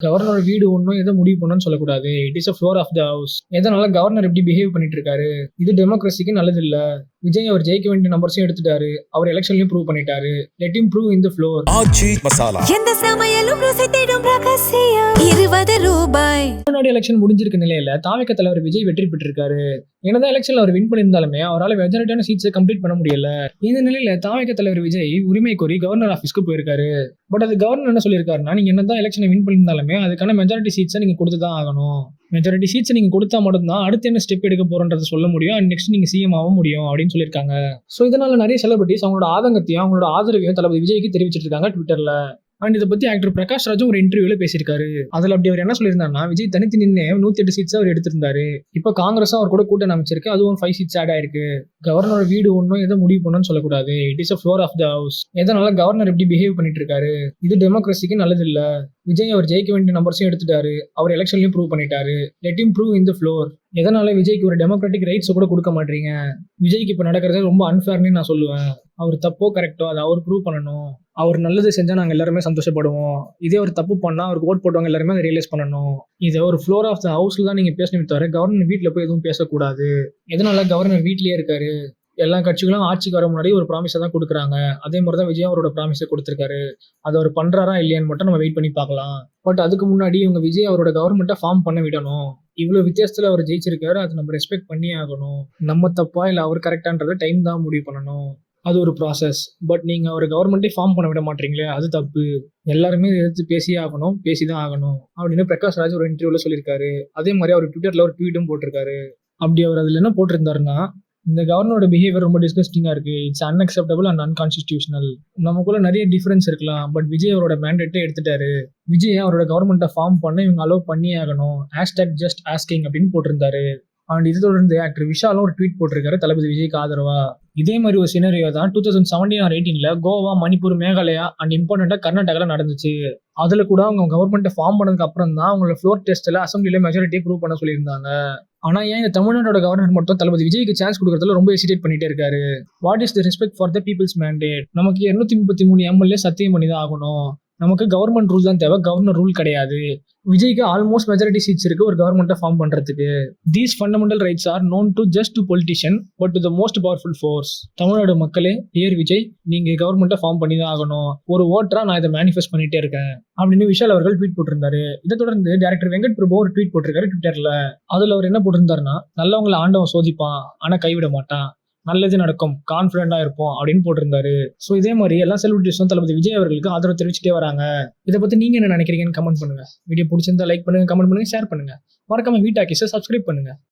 Governor வீடு ஒன்றும் எதை முடிவு பண்ணணும்னு சொல்லக்கூடாது. It is a floor of the house. எதனால கவர்னர் எப்படி பிஹேவ் பண்ணிட்டு இருக்காரு, இது டெமோக்ரஸிக்கு நல்லது இல்ல. விஜய் அவர் ஜெயிக்க வேண்டிய நம்பர்ஸையும் எடுத்துட்டாரு, அவர் எலெக்ஷன்லயும் ப்ரூவ் பண்ணிட்டாரு. Let him prove in the floor. Aachi Masala எந்த சமையலும் ருசி தேடும் ரகசியம் ₹20. முன்னாடி எலெக்ஷன் முடிஞ்சிருக்க நிலையில தாவேக தலைவர் விஜய் வெற்றி பெற்றிருக்காரு. என்னதான் எலெக்ஷன்ல அவர் வின் பண்ணியிருந்தாலுமே அவரால் மெஜாரிட்டியான சீட்ஸை கம்ப்ளீட் பண்ண முடியல. இந்த நிலையில தாவேக தலைவர் விஜய் உரிமை கோரி கவர்னர் ஆஃபீஸ்க்கு போயிருக்காரு. பட் அது கவர்னர் என்ன சொல்லியிருக்காருன்னா, நீங்க என்னதான் எலெக்ஷனை வின் பண்ணியிருந்தாலுமே அதுக்கான மெஜாரிட்டி சீட்ஸை நீங்க கொடுத்துதான் ஆகணும். மெஜாரிட்டி சீட்ஸ் நீங்க கொடுத்தா மட்டும்தான் அடுத்து என்ன ஸ்டெப் எடுக்க போறோன்றதை சொல்ல முடியும். அண்ட் நெக்ஸ்ட் நீங்க சிஎம் ஆக முடியும் அப்படின்னு சொல்லியிருக்காங்க. ஸோ இதனால நிறைய செலிபிரிட்டிஸ் அவங்களோட ஆதங்கத்தையும் அவங்களோட ஆதரவையும் தளபதி விஜய்க்கு தெரிவிச்சிட்டு இருக்காங்க ட்விட்டர்ல. அண்ட் இதை பத்தி ஆக்டர் பிரகாஷ் ராஜும் ஒரு இன்டர்வியூல பேசியிருக்காரு. அதுல அப்படி அவர் என்ன சொல்லியிருந்தாருன்னா, விஜய் தனித்து நின்று 108 சீட்ஸ் அவர் எடுத்திருந்தாரு. இப்போ காங்கிரஸும் அவர் கூட கூட்டணி அமைச்சிருக்கு, அதுவும் 5 சீட்ஸ் ஆட் ஆயிருக்கு. கவர்னர் வீடு ஒன்றும் எதை முடிவு பண்ணணும்னு சொல்லக்கூடாது. It is a floor of the house. எதனால கவர்னர் எப்படி பிஹேவ் பண்ணிட்டு இருக்காரு, இது டெமோக்ரஸிக்கு நல்லது இல்ல. விஜய் அவர் ஜெயிக்க வேண்டிய நம்பர்ஸையும் எடுத்துட்டாரு, அவர் எலெக்ஷன்லயும் ப்ரூவ் பண்ணிட்டாரு. Let him prove in the floor. எதனால விஜய்க்கு ஒரு டெமோக்ராட்டிக் ரைட்ஸ் கூட கொடுக்க மாட்டீங்க. விஜய்க்கு இப்போ நடக்கிறது ரொம்ப அன்ஃபேர்னு நான் சொல்லுவேன். அவர் தப்போ கரெக்டோ அதை அவர் ப்ரூவ் பண்ணணும். அவர் நல்லது செஞ்சா நாங்கள் எல்லாருமே சந்தோஷப்படுவோம். இதே அவர் தப்பு பண்ணா அவருக்கு ஓட் போட்டவங்க எல்லாருமே அதை ரியலைஸ் பண்ணணும். இதை ஒரு ஃப்ளோர் ஆஃப் த ஹவுஸ்ல தான் நீங்க பேசணும் தவிர கவர்னர் வீட்டில் போய் எதுவும் பேசக்கூடாது. எதனால கவர்னர் வீட்லயே இருக்காரு. எல்லா கட்சிகளும் ஆட்சிக்கு வர முன்னாடி ஒரு ப்ராமிஸை தான் கொடுக்குறாங்க. அதே மாதிரி தான் விஜய் அவரோட ப்ராமிஸை கொடுத்துருக்காரு. அதை அவர் பண்றாரா இல்லையான்னு மட்டும் நம்ம வெயிட் பண்ணி பார்க்கலாம். பட் அதுக்கு முன்னாடி இவங்க விஜய் அவரோட கவர்மெண்ட்டை ஃபார்ம் பண்ண விடணும். இவ்வளவு வித்தியாசத்துல அவர் ஜெயிச்சிருக்காரு, அதை நம்ம ரெஸ்பெக்ட் பண்ணியே ஆகணும். நம்ம தப்பா இல்லை அவர் கரெக்டான்றதை டைம் தான் முடிவு பண்ணணும். அது ஒரு ப்ராசஸ். பட் நீங்க ஒரு கவர்மெண்ட்டை ஃபார்ம் பண்ண விட மாட்டீங்களே, அது தப்பு. எல்லாருமே எடுத்து பேசியே ஆகணும், பேசிதான் ஆகணும் அப்படின்னு பிரகாஷ் ராஜ் ஒரு இன்டர்வியூல சொல்லியிருக்காரு. அதே மாதிரி அவர் ட்விட்டர்ல ஒரு ட்வீட்டும் போட்டிருக்காரு. அப்படி அவர் அதுல என்ன போட்டிருந்தாருன்னா, இந்த கவர்னரோட பிஹேவியர் ரொம்ப டிஸ்கஸ்டிங்கா இருக்கு. It's unacceptable and unconstitutional. நமக்குள்ள நிறைய டிஃபரன்ஸ் இருக்கலாம், பட் விஜய் அவரோட மேண்டேட்டை எடுத்துட்டாரு. விஜய் அவரோட கவர்மெண்ட்டை ஃபார்ம் பண்ண இவங்க அலோவ் பண்ணியே ஆகணும். ஜஸ்ட் ஆஸ்கிங் அப்படின்னு போட்டிருந்தாரு. அண்ட் இது தொடர்ந்து ஆக்டர் விஷாலும் ஒரு ட்வீட் போட்டிருக்காரு தளபதி விஜய்க்கு ஆதரவா. இதே மாதிரி ஒரு சினரியோ தான் 2017 or 18 கோவா, மணிப்பூர், மேகாலயா அண்ட் இம்பார்ட்டண்டா கர்நாடகாவில் நடந்துச்சு. அதுல கூட அவங்க கவர்மெண்ட்டை ஃபார்ம் பண்ணதுக்கு அப்புறம் தான் அவங்களோட ஃப்ளோர் டெஸ்ட்ல அசம்பிளில மெஜாரிட்டி ப்ரூவ் பண்ண சொல்லியிருந்தாங்க. ஆனா ஏன் இந்த தமிழ்நாட்டோட கவர்னர் மட்டும் தளபதி விஜய்க்கு சான்ஸ் கொடுக்கறதுல ரொம்ப ஹெசிடேட் பண்ணிட்டே இருக்காரு. What is the respect for the people's mandate? நமக்கு 233 எம்எல்ஏ சத்தியம் பண்ணி தான் ஆகணும். நமக்கு கவர்மெண்ட் ரூல் தான் தேவை, கவர்னர் ரூல் கிடையாது. விஜய்க்கு ஆல்மோஸ்ட் மெஜாரிட்டி சீட்ஸ் இருக்கு ஒரு கவர்மெண்ட்டை ஃபார்ம் பண்றதுக்கு. These fundamental rights are known to just to politician but to the most powerful force. Tamil Nadu மக்களே, டியர் விஜய், நீங்க கவர்மெண்ட்டை ஃபார்ம் பண்ணி தான் ஆகணும். ஒரு ஓட்டரா நான் இதை மேனிஃபெஸ்ட் பண்ணிட்டே இருக்கேன் அப்படின்னு விஷால் அவர்கள் ட்வீட் போட்டிருந்தாரு. இதை தொடர்ந்து டைரக்டர் வெங்கட் பிரபு ஒரு ட்வீட் போட்டிருக்காரு ட்விட்டர்ல. அதுல அவர் என்ன போட்டிருந்தாருன்னா, நல்லவங்களை ஆண்டவன் சோதிப்பான் ஆனா கைவிட மாட்டான், நல்லது நடக்கும், கான்ஃபிடென்டா இருப்போம் அப்படின்னு போட்டிருந்தாரு. ஸோ இதே மாதிரி எல்லா செலிபிரிட்டிஸும் தளபதி விஜய் அவர்களுக்கு ஆதரவு தெரிவிச்சுட்டே வராங்க. இதை பத்தி நீங்க என்ன நினைக்கிறீங்கன்னு கமெண்ட் பண்ணுங்க. வீடியோ பிடிச்சிருந்தா லைக் பண்ணுங்க, கமெண்ட் பண்ணுங்க, ஷேர் பண்ணுங்க. மறக்காம வீட்டாக்கிஸை சப்ஸ்கிரைப் பண்ணுங்க.